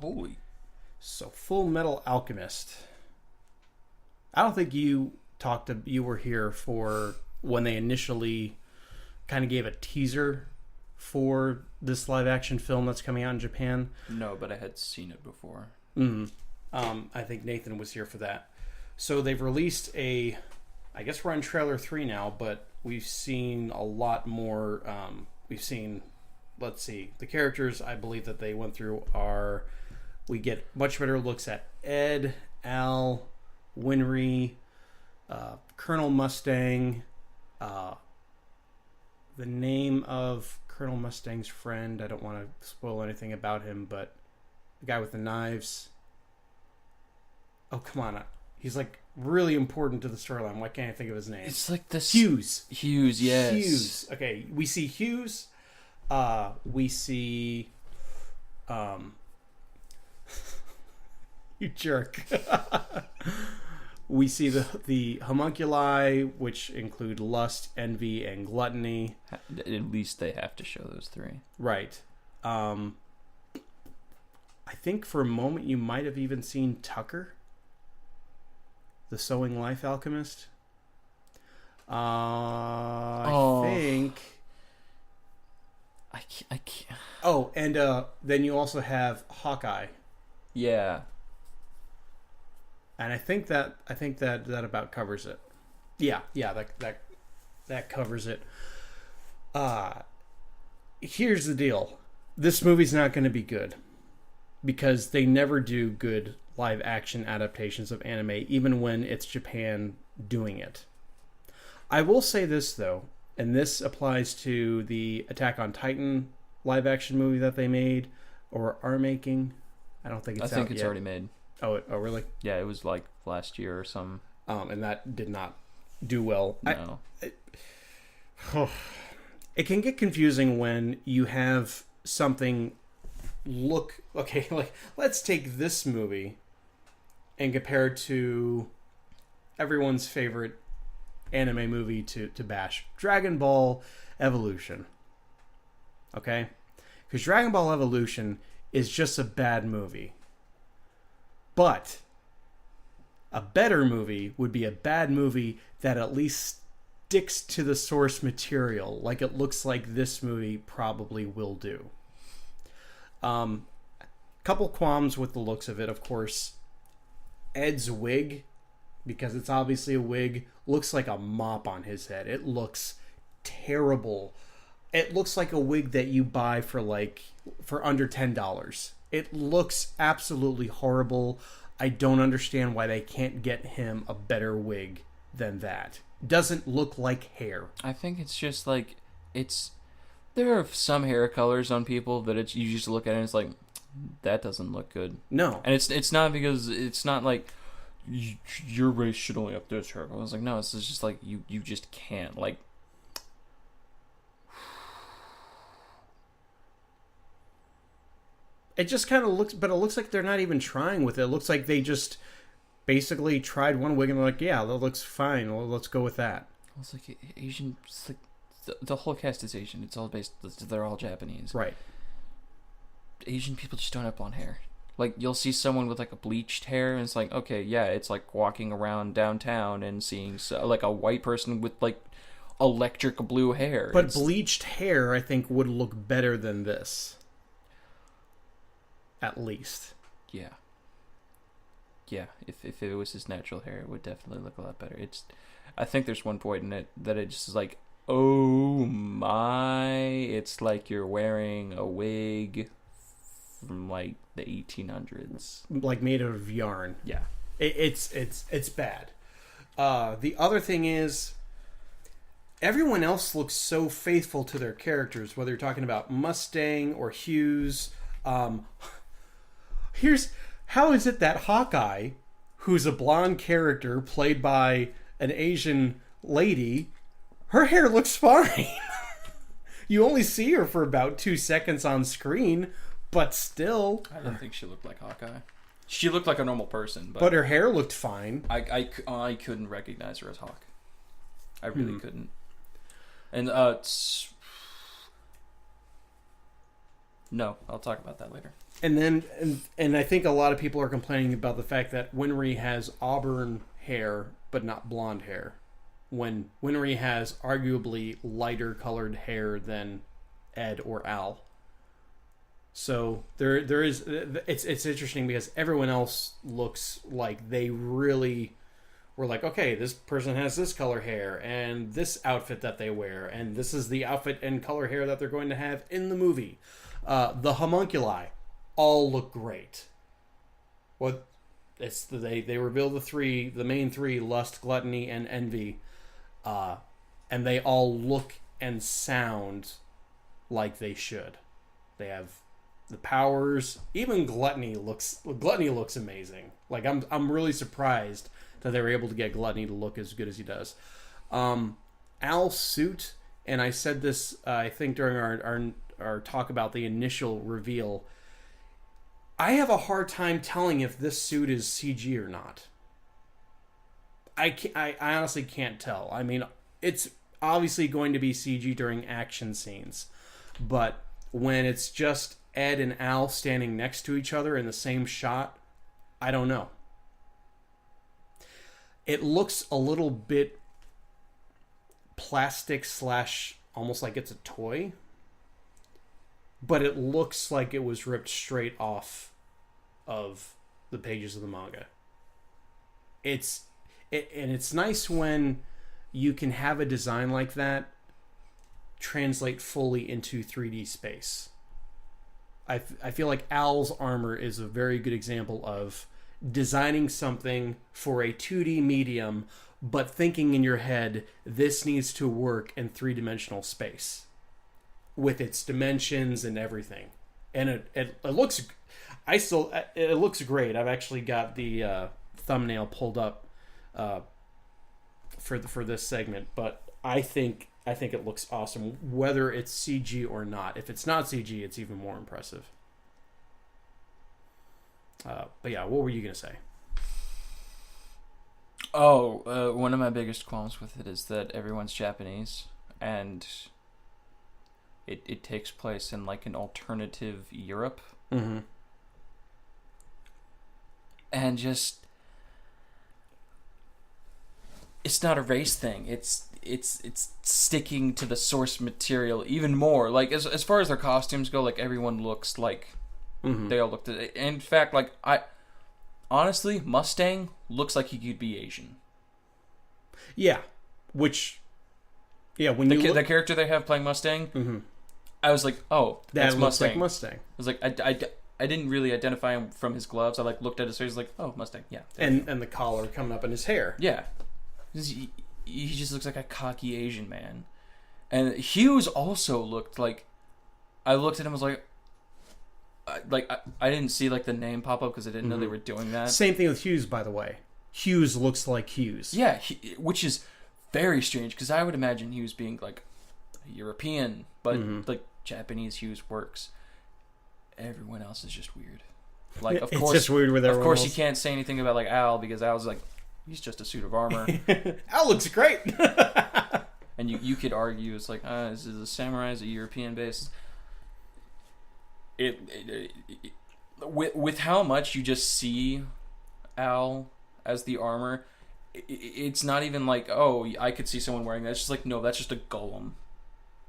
Holy. So, Fullmetal Alchemist. I don't think you were here for when they initially kind of gave a teaser for this live action film that's coming out in Japan. No, but I had seen it before. I think Nathan was here for that. So they've released I guess we're on trailer 3 now, but we've seen a lot more. We've seen, let's see, the characters I believe that they went through are, we get much better looks at Ed, Al, Winry, Colonel Mustang, the name of Colonel Mustang's friend, I don't want to spoil anything about him, but the guy with the knives. Oh, come on. He's like really important to the storyline. Why can't I think of his name? It's like this. Hughes. Hughes, yes. Hughes. Okay, we see Hughes. We see... you jerk. We see the homunculi, which include lust, envy, and gluttony. At least they have to show those 3. Right. I think for a moment you might have even seen Tucker, the Sewing Life Alchemist. I think... I can't... Oh, and then you also have Hawkeye. Yeah. And I think that about covers it. Yeah, that covers it. Here's the deal. This movie's not going to be good because they never do good live action adaptations of anime, even when it's Japan doing it. I will say this though, and this applies to the Attack on Titan live action movie that they made or are making. I don't think it's out yet. I think it's already made. Oh, really? Yeah, it was like last year or something. And that did not do well. No. It can get confusing when you have something okay, like let's take this movie and compare it to everyone's favorite anime movie to bash, Dragon Ball Evolution. Okay? Because Dragon Ball Evolution is just a bad movie. But a better movie would be a bad movie that at least sticks to the source material, like it looks like this movie probably will do. Couple qualms with the looks of it, of course. Ed's wig, because it's obviously a wig, looks like a mop on his head. It looks terrible. It looks like a wig that you buy for under $10. It looks absolutely horrible. I don't understand why they can't get him a better wig than that. Doesn't look like hair. I think it's just like there are some hair colors on people that you just look at it and it's like, that doesn't look good. No. And it's not because it's not like your race should only have this hair. I was like, no, it's just like you just can't. Like, it just kind of looks, but it looks like they're not even trying with it. It looks like they just basically tried one wig and they're like, yeah, that looks fine. Well, let's go with that. It's like Asian. It's like the whole cast is Asian. It's all they're all Japanese. Right. Asian people just don't have blonde hair. Like, you'll see someone with like a bleached hair and it's like, okay, yeah, it's like walking around downtown and seeing like a white person with like electric blue hair. But bleached hair, I think, would look better than this. At least. Yeah. Yeah, if it was his natural hair, it would definitely look a lot better. I think there's one point in it that it just is like, oh my, it's like you're wearing a wig from like the 1800s, like made out of yarn. Yeah, it's bad. The other thing is, everyone else looks so faithful to their characters, whether you're talking about Mustang or Hughes. How is it that Hawkeye, who's a blonde character played by an Asian lady, her hair looks fine. You only see her for about 2 seconds on screen, but still. I didn't think she looked like Hawkeye. She looked like a normal person, but her hair looked fine. I couldn't recognize her as Hawk. I really couldn't. And no, I'll talk about that later. And I think a lot of people are complaining about the fact that Winry has auburn hair but not blonde hair, when Winry has arguably lighter colored hair than Ed or Al. So there is, it's interesting because everyone else looks like they really were like, okay, this person has this color hair and this outfit that they wear, and this is the outfit and color hair that they're going to have in the movie. The homunculi all look great. What they reveal the main three: lust, gluttony, and envy, and they all look and sound like they should. They have the powers. Even gluttony looks amazing. Like I'm really surprised that they were able to get gluttony to look as good as he does. Al's suit, and I said this I think during our talk about the initial reveal, I have a hard time telling if this suit is CG or not. I honestly can't tell. I mean, it's obviously going to be CG during action scenes, but when it's just Ed and Al standing next to each other in the same shot, I don't know. It looks a little bit plastic / almost like it's a toy, but it looks like it was ripped straight off of the pages of the manga. And it's nice when you can have a design like that translate fully into 3D space. I feel like Al's armor is a very good example of designing something for a 2D medium, but thinking in your head, this needs to work in 3-dimensional space with its dimensions and everything. And it looks, it looks great. I've actually got the thumbnail pulled up for this segment, but I think it looks awesome, whether it's CG or not. If it's not CG, it's even more impressive. But yeah, what were you gonna say? One of my biggest qualms with it is that everyone's Japanese, and it takes place in like an alternative Europe. Mm-hmm. And just, it's not a race thing. It's sticking to the source material even more. Like as far as their costumes go, like everyone looks like they all looked at it. In fact, like honestly, Mustang looks like he could be Asian. Yeah, when the character they have playing Mustang, I was like, oh, that's that looks Mustang. like Mustang. I was like, I didn't really identify him from his gloves. I like looked at his face, like, oh, Mustang, yeah. And the collar coming up in his hair. Yeah, he just looks like a cocky Asian man. And Hughes also looked like, I looked at him, I was like I didn't see like the name pop up because I didn't know they were doing that. Same thing with Hughes, by the way. Hughes looks like Hughes. Yeah, which is very strange because I would imagine Hughes being like European, but like Japanese Hughes works. Everyone else is just weird. Like, of course, just weird with everyone of course, else. you can't say anything about like Al because Al's like, he's just a suit of armor. Al looks great. And you could argue it's like, is it a samurai? Is it European based? With how much you just see Al as the armor, it's not even like, oh, I could see someone wearing that. It's just like, no, that's just a golem.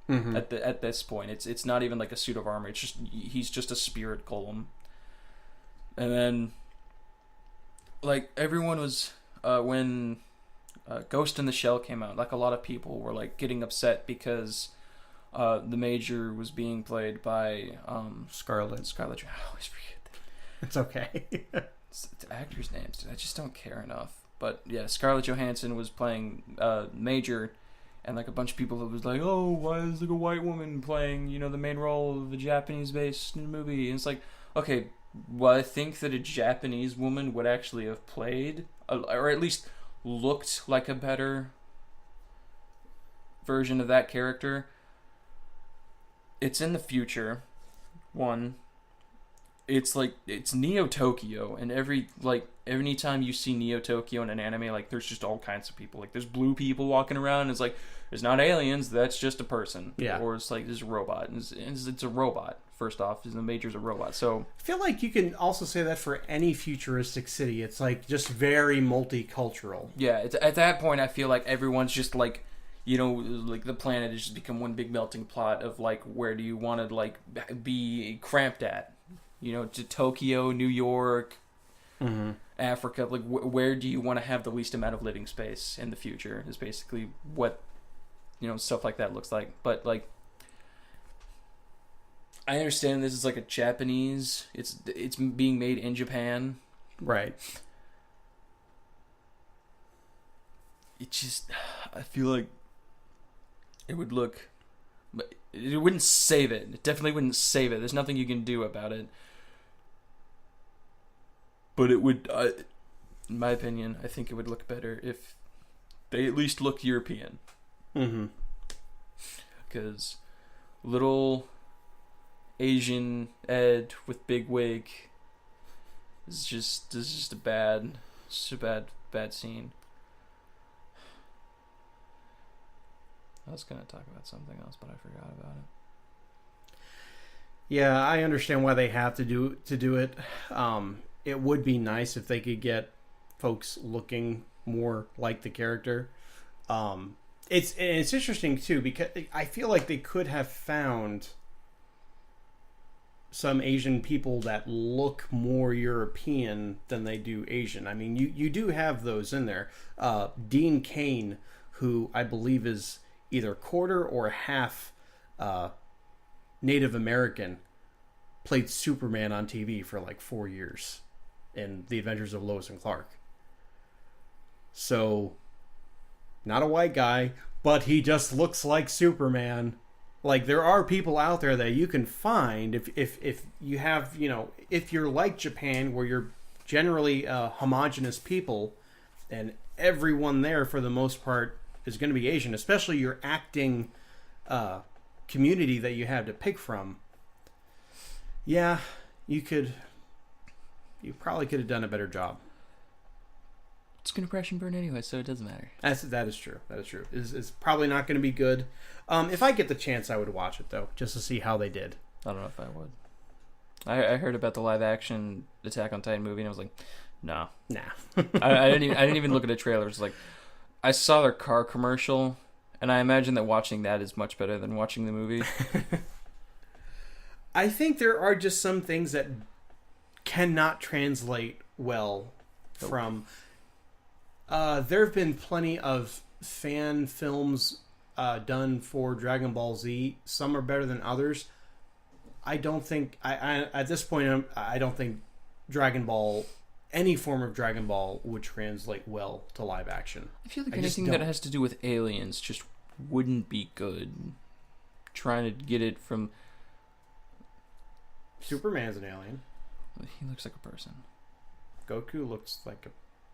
At this point, it's not even like a suit of armor. It's just, he's just a spirit golem. And then, like, everyone was when Ghost in the Shell came out, like a lot of people were like getting upset because the Major was being played by Scarlet. I always forget that. It's okay. It's actors' names. I just don't care enough. But yeah, Scarlett Johansson was playing Major, and like a bunch of people that was like, oh, why is like a white woman playing, the main role of a Japanese-based movie? And it's like, okay, well, I think that a Japanese woman would actually have played, or at least looked like a better version of that character. It's in the future. It's like, it's Neo Tokyo, and every time you see Neo Tokyo in an anime, like, there's just all kinds of people. Like, there's blue people walking around, and it's like, there's not aliens, that's just a person. Yeah. Or it's like, there's a robot, and it's a robot first off, is the Major's a robot. So I feel like you can also say that for any futuristic city. It's like just very multicultural. yeah, it's, at that point, I feel like everyone's just like, you know, like the planet has just become one big melting pot of like, where do you want to like be cramped at? You know, to Tokyo, New York, Africa. Like, where do you want to have the least amount of living space in the future? Is basically what, you know, stuff like that looks like. But like, I understand this is like a Japanese. It's being made in Japan. Right. It just, I feel like it would look, but it wouldn't save it. It definitely wouldn't save it. There's nothing you can do about it. But it would, in my opinion, I think it would look better if they at least look European. Mm-hmm. Because little Asian Ed with big wig is just a bad scene. I was gonna talk about something else, but I forgot about it. Yeah, I understand why they have to do it. It would be nice if they could get folks looking more like the character. It's interesting too, because I feel like they could have found some Asian people that look more European than they do Asian. I mean, you do have those in there. Dean Cain, who I believe is either quarter or half Native American, played Superman on TV for like 4 years in The Adventures of Lois and Clark. So, not a white guy, but he just looks like Superman. Like, there are people out there that you can find if you have, you know, if you're like Japan, where you're generally homogenous people, and everyone there for the most part is going to be Asian, especially your acting community that you have to pick from. Yeah, you probably could have done a better job. It's gonna crash and burn anyway, so it doesn't matter. That is true. It's probably not going to be good. If I get the chance, I would watch it though, just to see how they did. I don't know if I would. I heard about the live action Attack on Titan movie, and I was like, nah. I didn't even look at the trailer. It's like, I saw their car commercial, and I imagine that watching that is much better than watching the movie. I think there are just some things that cannot translate well from. There have been plenty of fan films done for Dragon Ball Z. Some are better than others. I don't think I at this point I don't think Dragon Ball, any form of Dragon Ball, would translate well to live action. I feel like anything that has to do with aliens just wouldn't be good. Trying to get it from... Superman's an alien. He looks like a person. Goku looks like a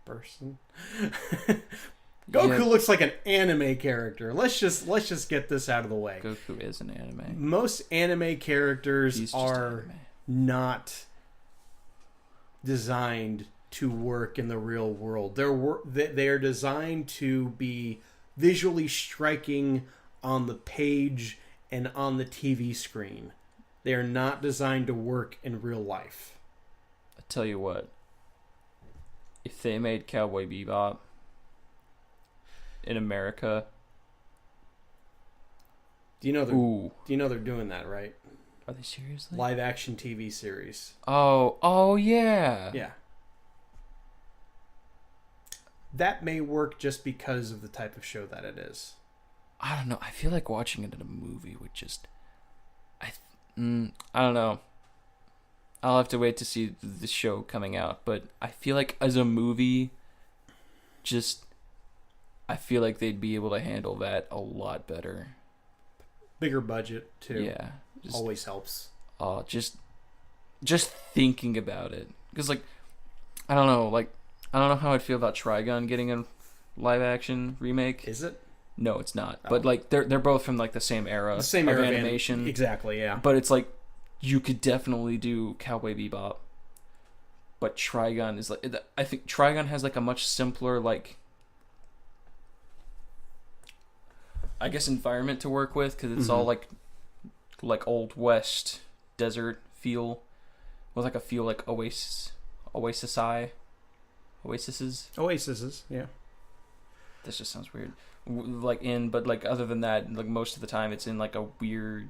person. Goku looks like an anime character. Let's just get this out of the way. Goku is an anime. Most anime characters are anime. Not designed to work in the real world. They are designed to be visually striking on the page and on the TV screen. They are not designed to work in real life. I tell you what, if they made Cowboy Bebop in America, do you know they're doing that, right? Are they seriously? Live action TV series. Oh yeah. Yeah. That may work just because of the type of show that it is. I don't know. I feel like watching it in a movie would just... I don't know. I'll have to wait to see the show coming out, but I feel like as a movie, I feel like they'd be able to handle that a lot better. Bigger budget too. Yeah, always helps. Just thinking about it, because I don't know how I'd feel about Trigun getting a live action remake. Is it? No, it's not. Oh. But they're both from the same era. The same era of animation. Exactly, yeah. But it's you could definitely do Cowboy Bebop. But Trigun is I think Trigun has a much simpler I guess environment to work with, because it's all like Old West desert feel, with like a feel like oasis, oases. Yeah. This just sounds weird. But like other than that, like most of the time it's in like a weird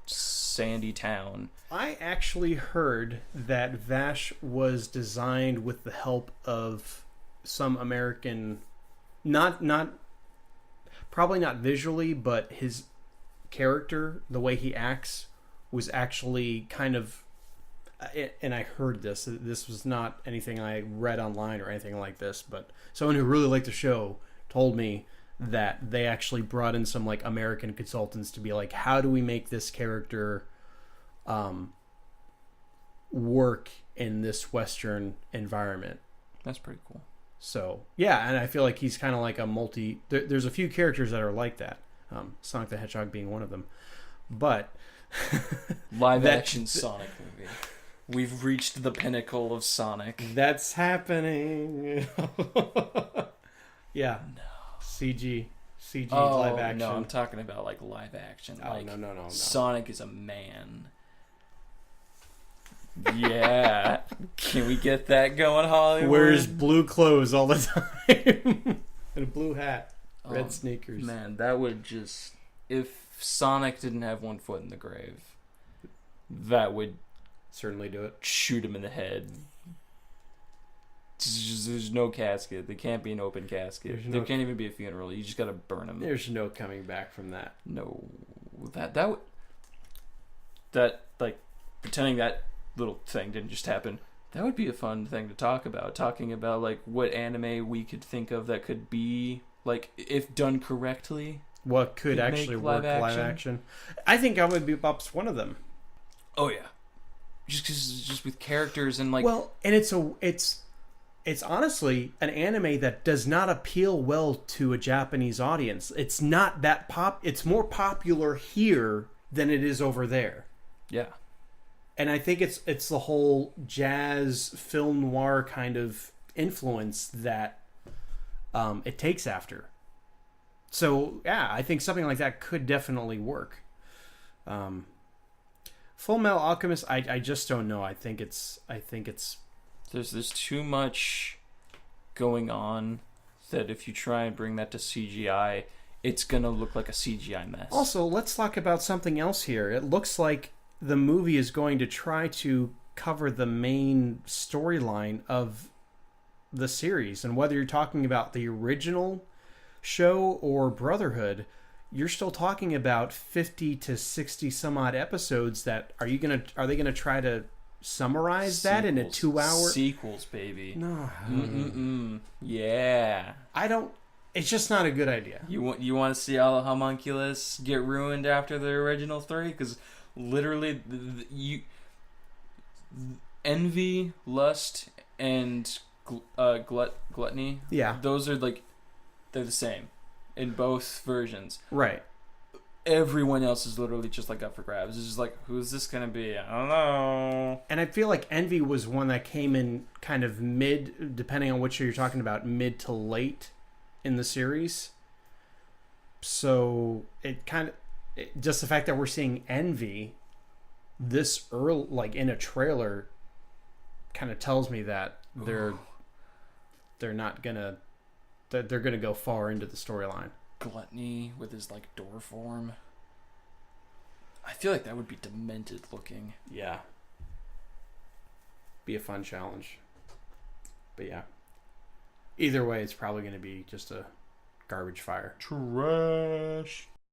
sandy town. I actually heard that Vash was designed with the help of some American, probably not visually, but his character, the way he acts, was actually kind of, and I heard this was not anything I read online or anything like this, but someone who really liked the show told me that they actually brought in some like American consultants to be like, how do we make this character work in this Western environment? That's pretty cool. So yeah, and I feel like he's kind of like a there's a few characters that are like that, Sonic the Hedgehog being one of them, but live action Sonic movie. We've reached the pinnacle of Sonic. That's happening. Yeah. No. CG live action. No, I'm talking about like live action. Oh, like, no. Sonic is a man. Yeah. Can we get that going, Hollywood? Wears blue clothes all the time. And a blue hat. Red sneakers. Man, that would just... If Sonic didn't have one foot in the grave, that would... certainly do it. Shoot him in the head. There's no casket. There can't be an open casket. There can't even be a funeral. You just gotta burn him. There's no coming back from that. No, that like pretending that little thing didn't just happen. That would be a fun thing to talk about. Talking about like what anime we could think of that could be like, if done correctly, what could actually work live action. I think Cowboy Bebop's one of them. Oh yeah, just with characters and like, well, and it's honestly an anime that does not appeal well to a Japanese audience. It's not that it's more popular here than it is over there. Yeah. And I think it's the whole jazz film noir kind of influence that it takes after. So yeah, I think something like that could definitely work. Fullmetal Alchemist, I just don't know. I think it's there's too much going on that if you try and bring that to CGI, it's gonna look like a CGI mess. Also, let's talk about something else here. It looks like the movie is going to try to cover the main storyline of the series, and whether you're talking about the original show or Brotherhood, you're still talking about 50 to 60 some odd episodes that are they going to try to summarize that in a 2-hour sequels, baby? No. Yeah. It's just not a good idea. You want to see all the homunculus get ruined after the original 3? Because literally, envy, lust, and gluttony. Yeah, those are like, they're the same in both versions. Right. Everyone else is literally just like up for grabs. It's just like, who's this gonna be? I don't know. And I feel like envy was one that came in kind of mid, depending on which show you're talking about, mid to late in the series. So it kind of, just the fact that we're seeing envy this early, like in a trailer, kind of tells me that they're not gonna, that they're gonna go far into the storyline. Gluttony with his like door form. I feel like that would be demented looking. Yeah. Be a fun challenge. But yeah. Either way, it's probably going to be just a garbage fire. Trash.